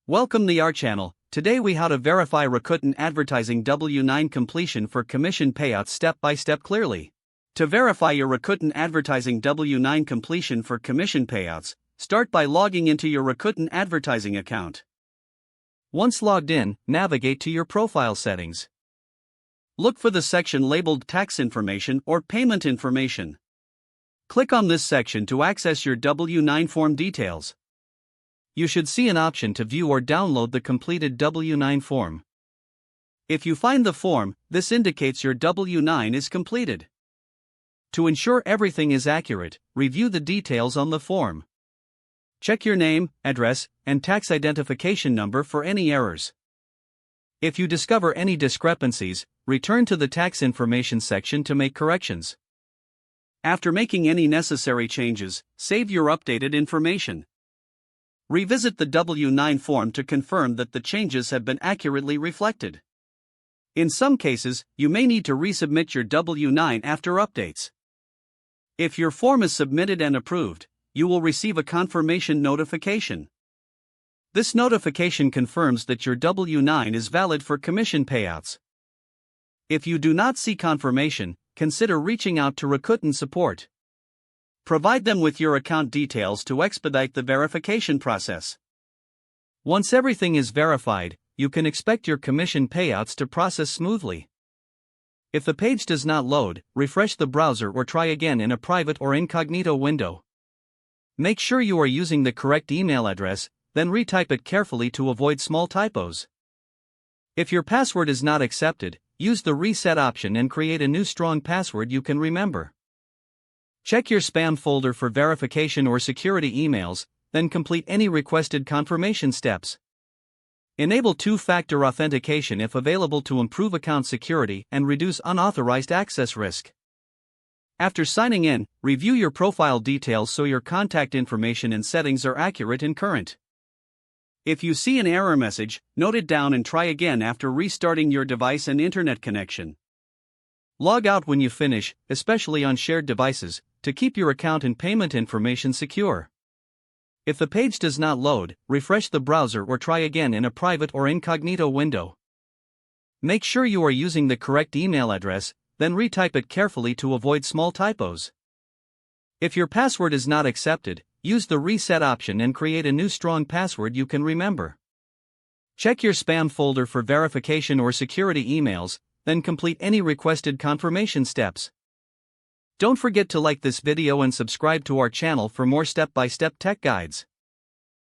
Welcome to our channel. Today we how to verify Rakuten Advertising W-9 completion for commission payouts step by step clearly. To verify your Rakuten Advertising W-9 completion for commission payouts, start by logging into your Rakuten Advertising account. Once logged in, navigate to your profile settings. Look for the section labeled Tax Information or Payment Information. Click on this section to access your W-9 form details. You should see an option to view or download the completed W-9 form. If you find the form, this indicates your W-9 is completed. To ensure everything is accurate, review the details on the form. Check your name, address, and tax identification number for any errors. If you discover any discrepancies, return to the tax information section to make corrections. After making any necessary changes, save your updated information. Revisit the W-9 form to confirm that the changes have been accurately reflected. In some cases, you may need to resubmit your W-9 after updates. If your form is submitted and approved, you will receive a confirmation notification. This notification confirms that your W-9 is valid for commission payouts. If you do not see confirmation, consider reaching out to Rakuten support. Provide them with your account details to expedite the verification process. Once everything is verified, you can expect your commission payouts to process smoothly. If the page does not load, refresh the browser or try again in a private or incognito window. Make sure you are using the correct email address, then retype it carefully to avoid small typos. If your password is not accepted, use the reset option and create a new strong password you can remember. Check your spam folder for verification or security emails, then complete any requested confirmation steps. Enable two-factor authentication if available to improve account security and reduce unauthorized access risk. After signing in, review your profile details so your contact information and settings are accurate and current. If you see an error message, note it down and try again after restarting your device and internet connection. Log out when you finish, especially on shared devices, to keep your account and payment information secure. If the page does not load, refresh the browser or try again in a private or incognito window. Make sure you are using the correct email address, then retype it carefully to avoid small typos. If your password is not accepted, use the reset option and create a new strong password you can remember. Check your spam folder for verification or security emails, then complete any requested confirmation steps. Don't forget to like this video and subscribe to our channel for more step-by-step tech guides.